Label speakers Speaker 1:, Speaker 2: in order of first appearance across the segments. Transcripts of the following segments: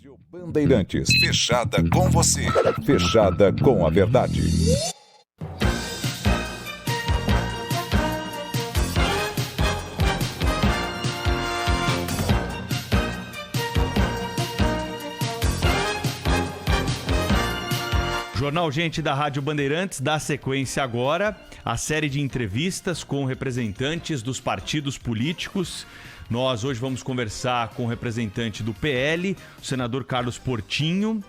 Speaker 1: Rádio Bandeirantes, fechada com você, fechada com a verdade.
Speaker 2: Jornal Gente da Rádio Bandeirantes dá sequência agora à série de entrevistas com representantes dos partidos políticos. Nós hoje vamos conversar com o representante do PL, o senador Carlos Portinho,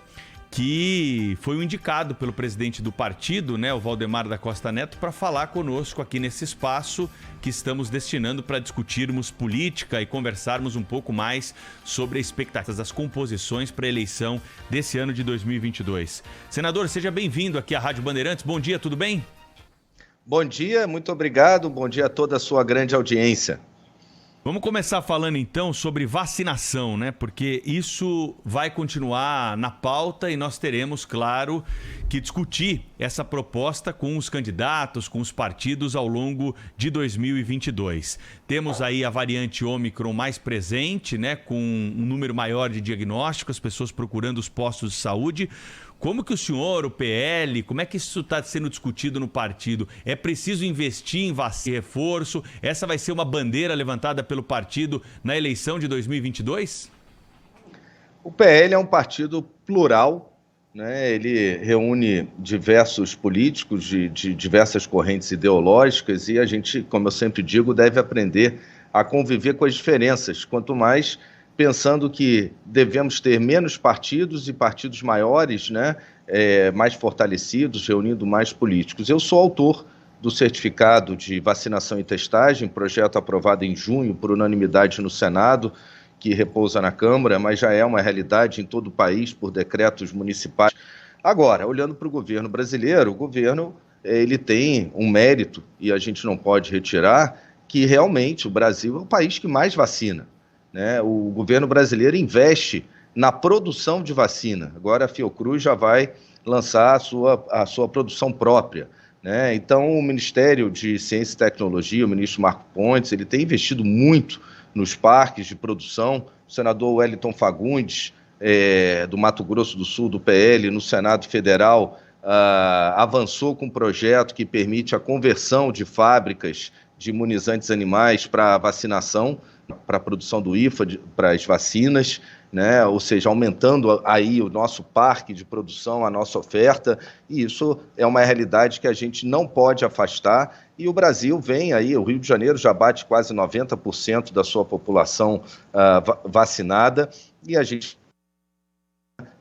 Speaker 2: que foi o indicado pelo presidente do partido, o Valdemar da Costa Neto, para falar conosco aqui nesse espaço que estamos destinando para discutirmos política e conversarmos um pouco mais sobre as expectativas das composições para a eleição desse ano de 2022. Senador, seja bem-vindo aqui à Rádio Bandeirantes. Bom dia, tudo bem?
Speaker 3: Bom dia, muito obrigado. Bom dia a toda a sua grande audiência.
Speaker 2: Vamos começar falando então sobre vacinação, Porque isso vai continuar na pauta e nós teremos, claro, que discutir essa proposta com os candidatos, com os partidos ao longo de 2022. Temos aí a variante Ômicron mais presente, com um número maior de diagnósticos, as pessoas procurando os postos de saúde. Como que o senhor, o PL, como é que isso está sendo discutido no partido? É preciso investir em vacina e reforço? Essa vai ser uma bandeira levantada pelo partido na eleição de 2022?
Speaker 3: O PL é um partido plural, Ele reúne diversos políticos de diversas correntes ideológicas e a gente, como eu sempre digo, deve aprender a conviver com as diferenças. Quanto mais pensando que devemos ter menos partidos e partidos maiores, mais fortalecidos, reunindo mais políticos. Eu sou autor do certificado de vacinação e testagem, projeto aprovado em junho por unanimidade no Senado, que repousa na Câmara, mas já é uma realidade em todo o país por decretos municipais. Agora, olhando para o governo brasileiro, o governo ele tem um mérito, e a gente não pode retirar, que realmente o Brasil é o país que mais vacina. O governo brasileiro investe na produção de vacina. Agora a Fiocruz já vai lançar a sua produção própria. Então o Ministério de Ciência e Tecnologia, o ministro Marco Pontes, ele tem investido muito nos parques de produção. O senador Wellington Fagundes, do Mato Grosso do Sul, do PL, no Senado Federal, avançou com um projeto que permite a conversão de fábricas de imunizantes animais para vacinação, para a produção do IFA, para as vacinas, ou seja, aumentando aí o nosso parque de produção, a nossa oferta, e isso é uma realidade que a gente não pode afastar, e o Brasil vem aí, o Rio de Janeiro já bate quase 90% da sua população vacinada, e a gente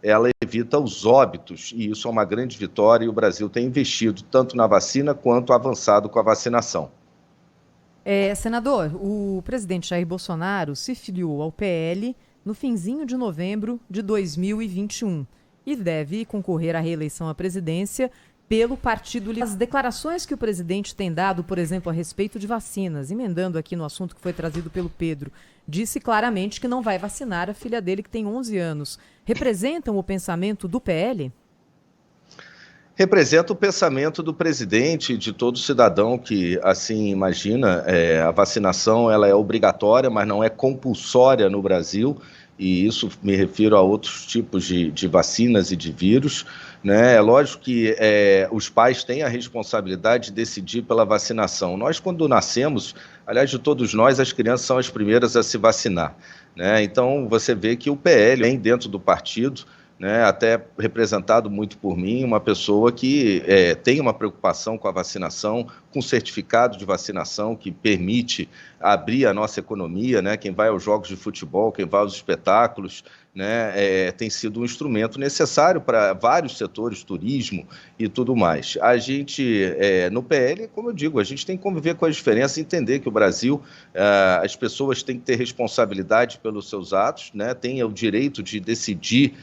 Speaker 3: ela evita os óbitos, e isso é uma grande vitória, e o Brasil tem investido tanto na vacina quanto avançado com a vacinação.
Speaker 4: Senador, o presidente Jair Bolsonaro se filiou ao PL no finzinho de novembro de 2021 e deve concorrer à reeleição à presidência pelo Partido Livre. As declarações que o presidente tem dado, por exemplo, a respeito de vacinas, emendando aqui no assunto que foi trazido pelo Pedro, disse claramente que não vai vacinar a filha dele, que tem 11 anos. Representam o pensamento do PL?
Speaker 3: Representa o pensamento do presidente e de todo cidadão que assim imagina. A vacinação ela é obrigatória, mas não é compulsória no Brasil, e isso me refiro a outros tipos de vacinas e de vírus. É lógico que os pais têm a responsabilidade de decidir pela vacinação. Nós, quando nascemos, aliás, de todos nós, as crianças são as primeiras a se vacinar. Então, você vê que o PL vem dentro do partido, até representado muito por mim, uma pessoa que tem uma preocupação com a vacinação, com certificado de vacinação que permite abrir a nossa economia, quem vai aos jogos de futebol, quem vai aos espetáculos, tem sido um instrumento necessário para vários setores, turismo e tudo mais. A gente, no PL, como eu digo, a gente tem que conviver com as diferenças e entender que o Brasil, as pessoas têm que ter responsabilidade pelos seus atos, têm o direito de decidir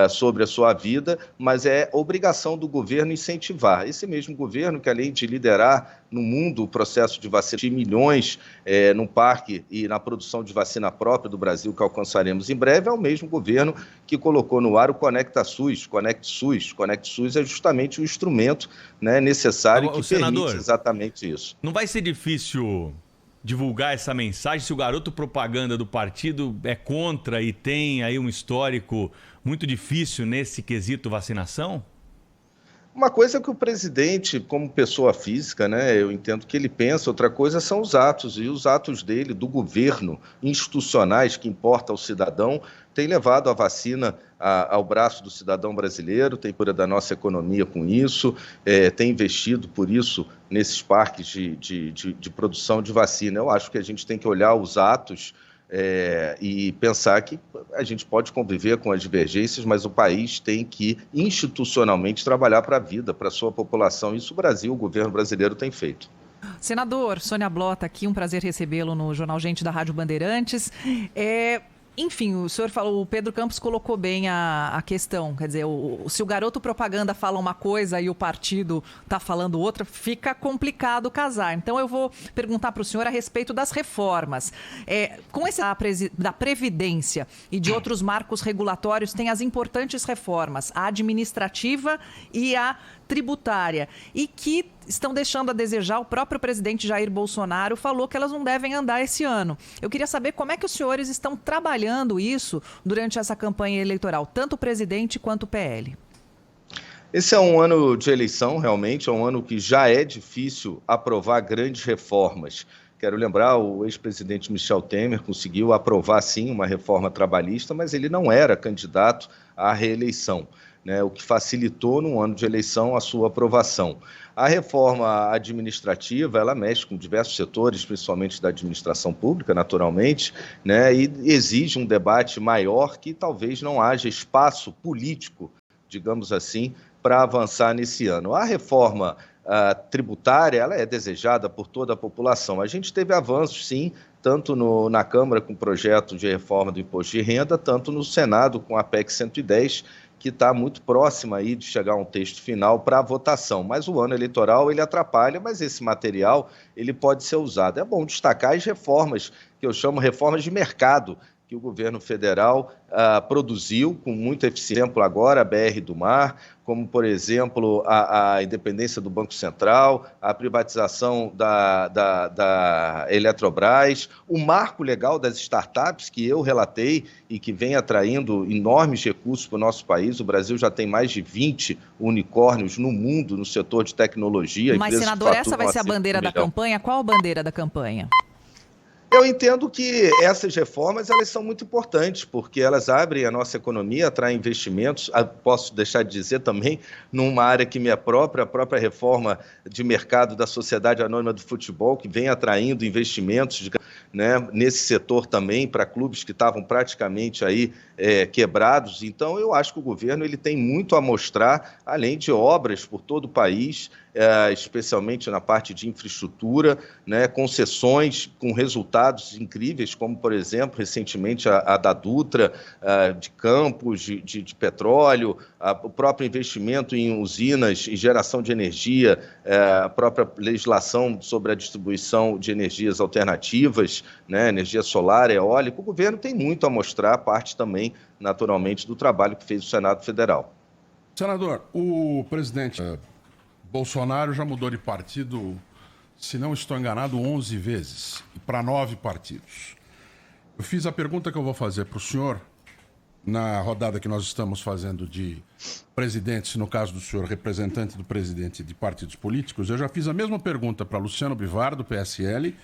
Speaker 3: sobre a sua vida, mas é obrigação do governo incentivar. Esse mesmo governo que, além de liderar no mundo o processo de vacina de milhões no parque e na produção de vacina própria do Brasil, que alcançaremos em breve, é o mesmo governo que colocou no ar o Conecta SUS. Conecta SUS é justamente o instrumento necessário que permite exatamente isso.
Speaker 2: Não vai ser difícil divulgar essa mensagem, se o garoto propaganda do partido é contra e tem aí um histórico muito difícil nesse quesito vacinação?
Speaker 3: Uma coisa é que o presidente, como pessoa física, né, eu entendo que ele pensa, outra coisa são os atos, e os atos dele, do governo, institucionais, que importa ao cidadão, tem levado a vacina ao braço do cidadão brasileiro, tem cuidado da nossa economia com isso, tem investido por isso nesses parques de produção de vacina. Eu acho que a gente tem que olhar os atos e pensar que a gente pode conviver com as divergências, mas o país tem que institucionalmente trabalhar para a vida, para a sua população. Isso o governo brasileiro tem feito.
Speaker 5: Senador, Sônia Blota aqui, um prazer recebê-lo no Jornal Gente da Rádio Bandeirantes. Enfim, o senhor falou, o Pedro Campos colocou bem a questão, quer dizer, se o garoto propaganda fala uma coisa e o partido está falando outra, fica complicado casar. Então eu vou perguntar para o senhor a respeito das reformas. Com esse da Previdência e de outros marcos regulatórios, tem as importantes reformas, a administrativa e a tributária, e que estão deixando a desejar. O próprio presidente Jair Bolsonaro falou que elas não devem andar esse ano. Eu queria saber como é que os senhores estão trabalhando isso durante essa campanha eleitoral, tanto o presidente quanto o PL.
Speaker 3: Esse é um ano de eleição, realmente, é um ano que já é difícil aprovar grandes reformas. Quero lembrar, o ex-presidente Michel Temer conseguiu aprovar, sim, uma reforma trabalhista, mas ele não era candidato à reeleição, né, o que facilitou, num ano de eleição, a sua aprovação. A reforma administrativa, ela mexe com diversos setores, principalmente da administração pública, naturalmente, né, e exige um debate maior que talvez não haja espaço político, digamos assim, para avançar nesse ano. A reforma tributária, ela é desejada por toda a população. A gente teve avanços, sim, tanto na Câmara com o projeto de reforma do imposto de renda, tanto no Senado com a PEC 110, que está muito próxima aí de chegar a um texto final para votação. Mas o ano eleitoral, ele atrapalha, mas esse material, ele pode ser usado. É bom destacar as reformas, que eu chamo reformas de mercado, que o governo federal produziu com muita eficiência. Por exemplo, agora a BR do Mar, como, por exemplo, a independência do Banco Central, a privatização da Eletrobras, o marco legal das startups, que eu relatei e que vem atraindo enormes recursos para o nosso país. O Brasil já tem mais de 20 unicórnios no mundo, no setor de tecnologia.
Speaker 5: Mas, senador, essa vai ser a bandeira da campanha? Qual a bandeira da campanha?
Speaker 3: Eu entendo que essas reformas, elas são muito importantes, porque elas abrem a nossa economia, atraem investimentos. Posso deixar de dizer também, numa área que me é própria, a própria reforma de mercado da Sociedade Anônima do Futebol, que vem atraindo investimentos, né, nesse setor também, para clubes que estavam praticamente aí quebrados. Então, eu acho que o governo ele tem muito a mostrar, além de obras por todo o país, especialmente na parte de infraestrutura, né, concessões com resultados incríveis, como, por exemplo, recentemente a da Dutra, de campos de petróleo, o próprio investimento em usinas e geração de energia, a própria legislação sobre a distribuição de energias alternativas, né, energia solar, eólica. O governo tem muito a mostrar, parte também, naturalmente, do trabalho que fez o Senado Federal.
Speaker 6: Senador, o presidente Bolsonaro já mudou de partido, se não estou enganado, 11 vezes, para 9 partidos. Eu fiz a pergunta que eu vou fazer para o senhor, na rodada que nós estamos fazendo de presidentes, no caso do senhor, representante do presidente de partidos políticos. Eu já fiz a mesma pergunta para Luciano Bivar, do PSL,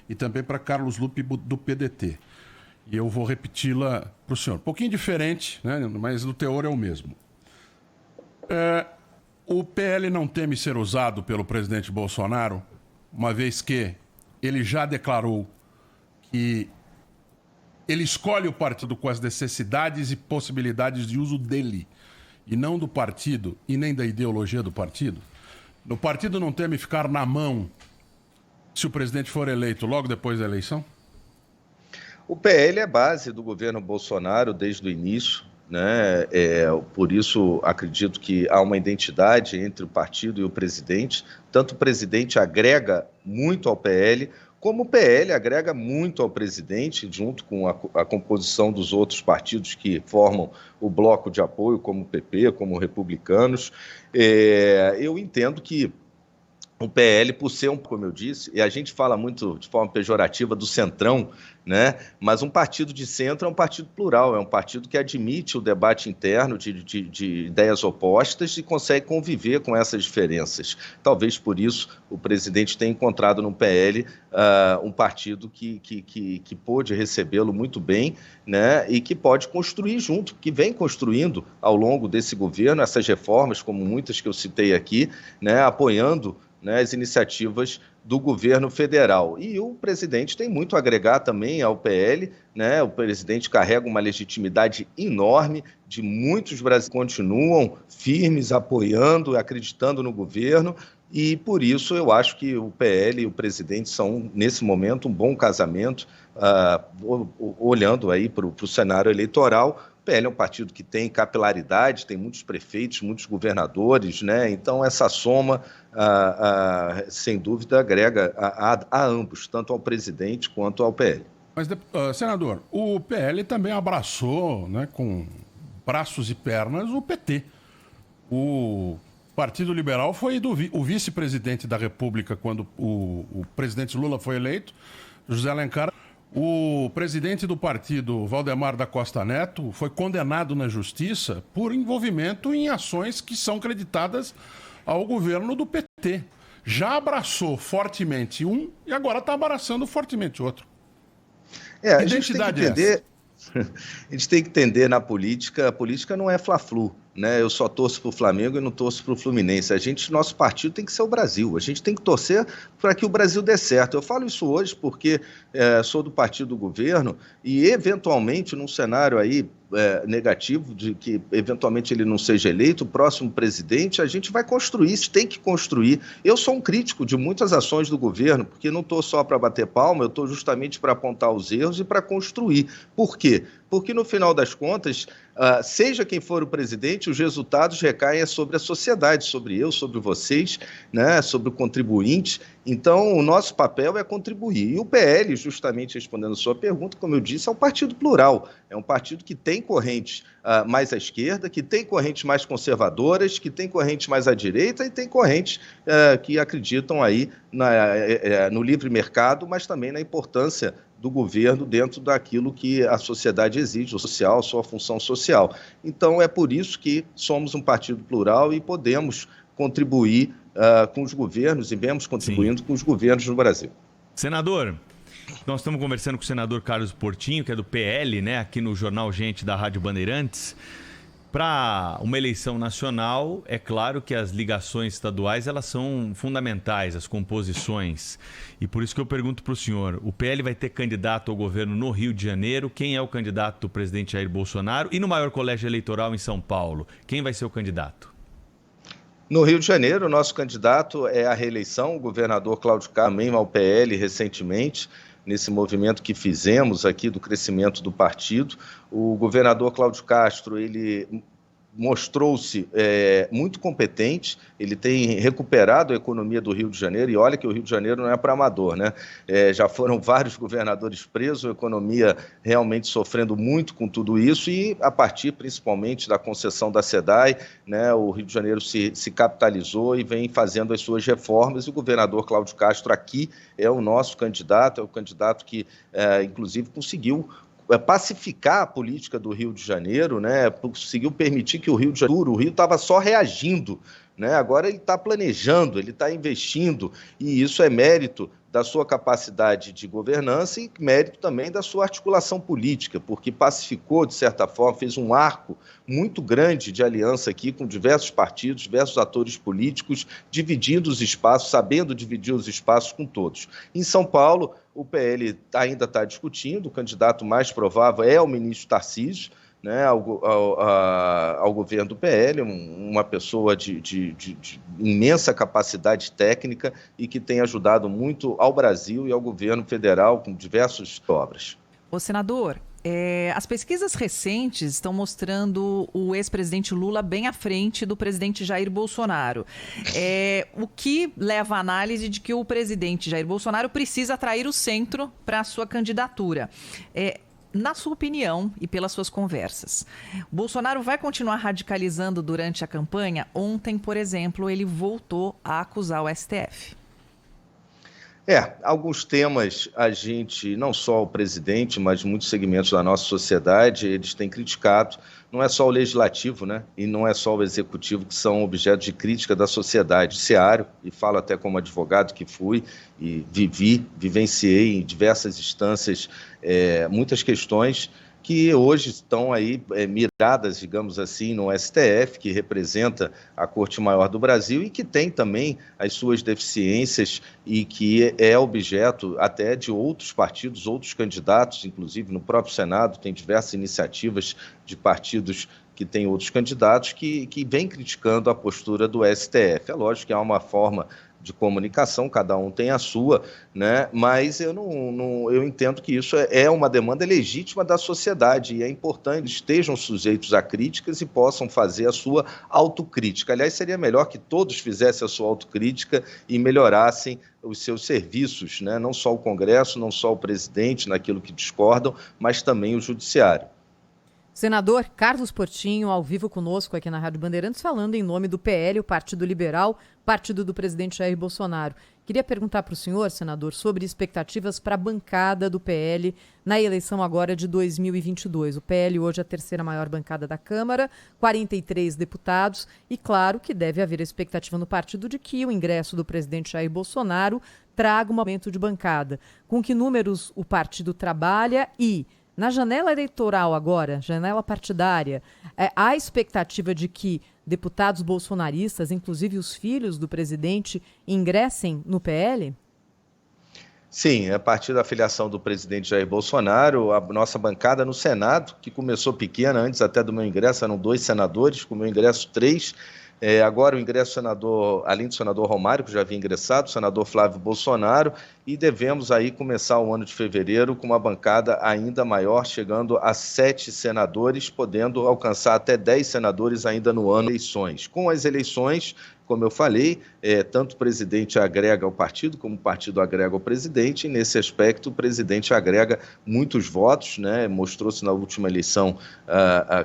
Speaker 6: e também para Carlos Lupe, do PDT. E eu vou repeti-la para o senhor. Um pouquinho diferente, né? Mas o teor é o mesmo. O PL não teme ser usado pelo presidente Bolsonaro, uma vez que ele já declarou que ele escolhe o partido com as necessidades e possibilidades de uso dele, e não do partido e nem da ideologia do partido? O partido não teme ficar na mão se o presidente for eleito logo depois da eleição?
Speaker 3: O PL é base do governo Bolsonaro desde o início, né? Por isso, acredito que há uma identidade entre o partido e o presidente. Tanto o presidente agrega muito ao PL, como o PL agrega muito ao presidente, junto com a composição dos outros partidos que formam o bloco de apoio, como o PP, como Republicanos. Eu entendo que o PL, por ser como eu disse, e a gente fala muito de forma pejorativa do centrão, né? Mas um partido de centro é um partido plural, é um partido que admite o debate interno de ideias opostas e consegue conviver com essas diferenças. Talvez por isso o presidente tenha encontrado no PL um partido que pôde recebê-lo muito bem, né? E que pode construir junto, que vem construindo ao longo desse governo essas reformas, como muitas que eu citei aqui, né? Apoiando, né, as iniciativas do governo federal. E o presidente tem muito a agregar também ao PL, né? O presidente carrega uma legitimidade enorme, de muitos brasileiros continuam firmes, apoiando, acreditando no governo, e por isso eu acho que o PL e o presidente são, nesse momento, um bom casamento, olhando aí para o cenário eleitoral. O PL é um partido que tem capilaridade, tem muitos prefeitos, muitos governadores, né? Então essa soma, sem dúvida, agrega a ambos, tanto ao presidente quanto ao PL.
Speaker 6: Mas, senador, o PL também abraçou, né, com braços e pernas, o PT. O Partido Liberal foi o vice-presidente da República quando o presidente Lula foi eleito, José Alencar. O presidente do partido, Valdemar da Costa Neto, foi condenado na justiça por envolvimento em ações que são creditadas ao governo do PT. Já abraçou fortemente um e agora está abraçando fortemente outro.
Speaker 3: A gente tem que entender na política, a política não é fla-flu, né? Eu só torço para o Flamengo e não torço para o Fluminense. Nosso partido tem que ser o Brasil. A gente tem que torcer para que o Brasil dê certo. Eu falo isso hoje porque sou do partido do governo e, eventualmente, num cenário aí negativo, de que eventualmente ele não seja eleito, o próximo presidente, a gente vai construir, tem que construir. Eu sou um crítico de muitas ações do governo, porque não estou só para bater palma, eu estou justamente para apontar os erros e para construir. Por quê? Porque, no final das contas, seja quem for o presidente, os resultados recaem sobre a sociedade, sobre eu, sobre vocês, né, sobre o contribuinte. Então, o nosso papel é contribuir. E o PL, justamente respondendo a sua pergunta, como eu disse, é um partido plural. É um partido que tem correntes mais à esquerda, que tem correntes mais conservadoras, que tem correntes mais à direita e tem correntes que acreditam aí no livre mercado, mas também na importância do governo dentro daquilo que a sociedade exige, o social, sua função social. Então, é por isso que somos um partido plural e podemos contribuir com os governos e vemos contribuindo com os governos no Brasil.
Speaker 2: Senador, nós estamos conversando com o senador Carlos Portinho, que é do PL, né, aqui no Jornal Gente da Rádio Bandeirantes. Para uma eleição nacional, é claro que as ligações estaduais elas são fundamentais, as composições. E por isso que eu pergunto para o senhor, o PL vai ter candidato ao governo no Rio de Janeiro? Quem é o candidato do presidente Jair Bolsonaro? E no maior colégio eleitoral em São Paulo, quem vai ser o candidato?
Speaker 3: No Rio de Janeiro, o nosso candidato é a reeleição, o governador Cláudio Castro, também ao PL recentemente, nesse movimento que fizemos aqui do crescimento do partido. O governador Cláudio Castro, ele mostrou-se muito competente, ele tem recuperado a economia do Rio de Janeiro, e olha que o Rio de Janeiro não é para amador, né? Já foram vários governadores presos, a economia realmente sofrendo muito com tudo isso, e a partir principalmente da concessão da SEDAI, né, o Rio de Janeiro se capitalizou e vem fazendo as suas reformas, e o governador Cláudio Castro aqui é o nosso candidato, é o candidato que inclusive conseguiu pacificar a política do Rio de Janeiro, né? Conseguiu permitir que o Rio estava só reagindo, né? Agora ele está planejando, ele está investindo, e isso é mérito da sua capacidade de governança e mérito também da sua articulação política, porque pacificou, de certa forma, fez um arco muito grande de aliança aqui com diversos partidos, diversos atores políticos, dividindo os espaços, sabendo dividir os espaços com todos. Em São Paulo, o PL ainda está discutindo, o candidato mais provável é o ministro Tarcísio, né, ao governo do PL, uma pessoa de imensa capacidade técnica e que tem ajudado muito ao Brasil e ao governo federal com diversas obras.
Speaker 5: Ô, senador, as pesquisas recentes estão mostrando o ex-presidente Lula bem à frente do presidente Jair Bolsonaro, o que leva à análise de que o presidente Jair Bolsonaro precisa atrair o centro para a sua candidatura. Na sua opinião e pelas suas conversas, Bolsonaro vai continuar radicalizando durante a campanha? Ontem, por exemplo, ele voltou a acusar o STF.
Speaker 3: Alguns temas a gente, não só o presidente, mas muitos segmentos da nossa sociedade, eles têm criticado. Não é só o legislativo, né? E não é só o executivo que são objeto de crítica da sociedade. Judiciário, e falo até como advogado que fui e vivenciei em diversas instâncias muitas questões que hoje estão aí miradas, digamos assim, no STF, que representa a Corte Maior do Brasil e que tem também as suas deficiências e que é objeto até de outros partidos, outros candidatos, inclusive no próprio Senado tem diversas iniciativas de partidos que têm outros candidatos que vêm criticando a postura do STF. É lógico que há uma forma de comunicação, cada um tem a sua, né? Mas eu entendo que isso é uma demanda legítima da sociedade e é importante que estejam sujeitos a críticas e possam fazer a sua autocrítica. Aliás, seria melhor que todos fizessem a sua autocrítica e melhorassem os seus serviços, né? Não só o Congresso, não só o presidente naquilo que discordam, mas também o Judiciário.
Speaker 4: Senador Carlos Portinho, ao vivo conosco aqui na Rádio Bandeirantes, falando em nome do PL, o Partido Liberal, partido do presidente Jair Bolsonaro. Queria perguntar para o senhor, senador, sobre expectativas para a bancada do PL na eleição agora de 2022. O PL hoje é a terceira maior bancada da Câmara, 43 deputados, e claro que deve haver a expectativa no partido de que o ingresso do presidente Jair Bolsonaro traga um aumento de bancada. Com que números o partido trabalha e na janela eleitoral agora, janela partidária, há expectativa de que deputados bolsonaristas, inclusive os filhos do presidente, ingressem no PL?
Speaker 3: Sim, a partir da filiação do presidente Jair Bolsonaro, a nossa bancada no Senado, que começou pequena, antes até do meu ingresso, eram 2 senadores, com o meu ingresso 3. Agora o ingresso do senador, além do senador Romário, que já havia ingressado, o senador Flávio Bolsonaro, e devemos aí começar o ano de fevereiro com uma bancada ainda maior, chegando a 7 senadores, podendo alcançar até 10 senadores ainda no ano de eleições. Com as eleições, como eu falei, tanto o presidente agrega ao partido, como o partido agrega ao presidente, e nesse aspecto o presidente agrega muitos votos, né? Mostrou-se na última eleição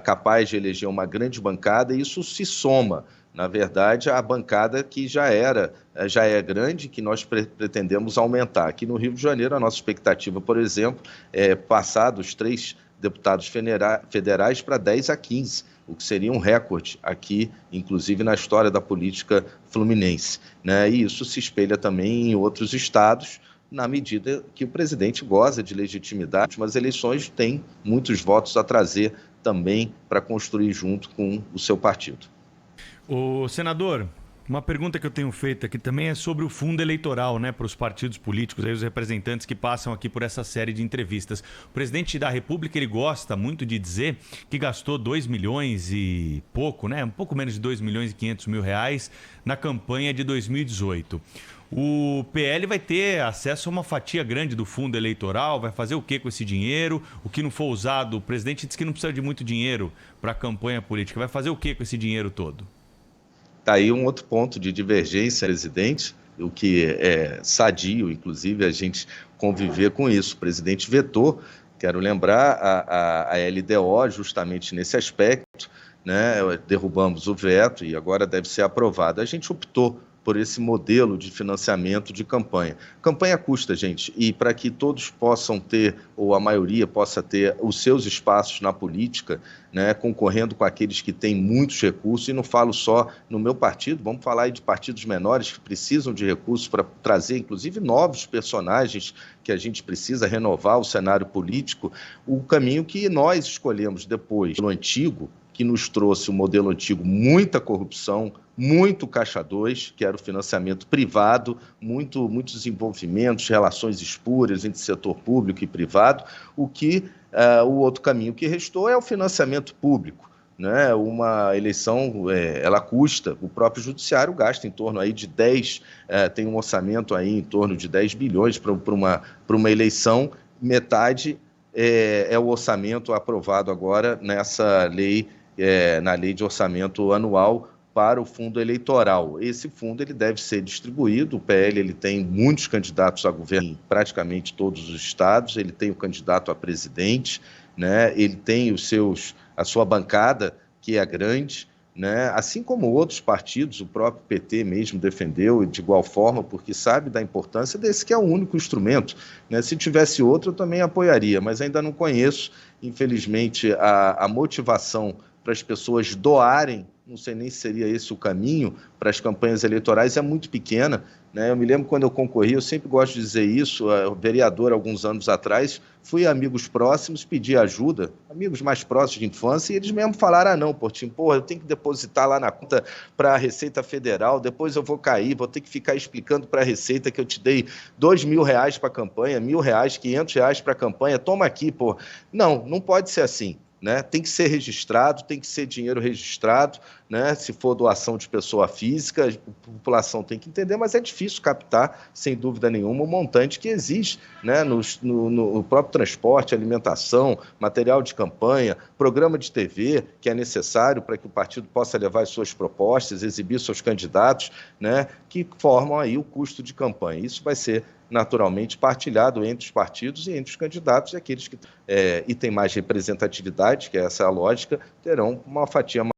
Speaker 3: capaz de eleger uma grande bancada, e isso se soma, na verdade, a bancada que já é grande, que nós pretendemos aumentar. Aqui no Rio de Janeiro, a nossa expectativa, por exemplo, é passar dos 3 deputados federais para 10 a 15, o que seria um recorde aqui, inclusive na história da política fluminense, né? E isso se espelha também em outros estados, na medida que o presidente goza de legitimidade, mas as eleições têm muitos votos a trazer também para construir junto com o seu partido.
Speaker 2: Ô, senador, uma pergunta que eu tenho feito aqui também é sobre o fundo eleitoral, né, para os partidos políticos, aí os representantes que passam aqui por essa série de entrevistas. O presidente da República, ele gosta muito de dizer que gastou 2 milhões e pouco, né, um pouco menos de 2 milhões e 500 mil reais na campanha de 2018. O PL vai ter acesso a uma fatia grande do fundo eleitoral, vai fazer o que com esse dinheiro? O que não for usado, o presidente diz que não precisa de muito dinheiro para a campanha política, vai fazer o que com esse dinheiro todo?
Speaker 3: Está aí um outro ponto de divergência, presidente, o que é sadio, inclusive, a gente conviver com isso. O presidente vetou, quero lembrar, a LDO justamente nesse aspecto, né? Derrubamos o veto e agora deve ser aprovado. A gente optou por esse modelo de financiamento de campanha. Campanha custa, gente, e para que todos possam ter, ou a maioria possa ter, os seus espaços na política, né, concorrendo com aqueles que têm muitos recursos, e não falo só no meu partido, vamos falar aí de partidos menores que precisam de recursos para trazer, inclusive, novos personagens que a gente precisa renovar o cenário político. O caminho que nós escolhemos depois, no antigo, que nos trouxe o modelo antigo, muita corrupção, muito caixa 2, que era o financiamento privado, muitos envolvimentos, relações espúrias entre setor público e privado, o outro caminho que restou é o financiamento público, né? Uma eleição, ela custa, o próprio judiciário gasta em torno aí de 10, tem um orçamento aí em torno de 10 bilhões para uma eleição, metade é o orçamento aprovado agora nessa lei, na lei de orçamento anual para o fundo eleitoral. Esse fundo ele deve ser distribuído. O PL ele tem muitos candidatos a governo em praticamente todos os estados, ele tem o candidato a presidente, né? Ele tem a sua bancada, que é grande, né? Assim como outros partidos, o próprio PT mesmo defendeu de igual forma, porque sabe da importância desse que é o único instrumento, né? Se tivesse outro, eu também apoiaria, mas ainda não conheço, infelizmente, a motivação para as pessoas doarem, não sei nem se seria esse o caminho, para as campanhas eleitorais, é muito pequena, né? Eu me lembro quando eu concorri, eu sempre gosto de dizer isso, vereador, alguns anos atrás, fui a amigos próximos, pedi ajuda, amigos mais próximos de infância, e eles mesmo falaram, não, Portinho, eu tenho que depositar lá na conta para a Receita Federal, depois eu vou cair, vou ter que ficar explicando para a Receita que eu te dei R$2.000 para a campanha, R$1.000, R$500 para a campanha, toma aqui, pô. Não pode ser assim. Né? Tem que ser registrado, tem que ser dinheiro registrado, né? Se for doação de pessoa física, a população tem que entender, mas é difícil captar, sem dúvida nenhuma, o montante que existe, né? No próprio transporte, alimentação, material de campanha, programa de TV, que é necessário para que o partido possa levar as suas propostas, exibir seus candidatos, né? Que formam aí o custo de campanha. Isso vai ser naturalmente partilhado entre os partidos e entre os candidatos, e aqueles que têm mais representatividade, que é essa a lógica, terão uma fatia maior.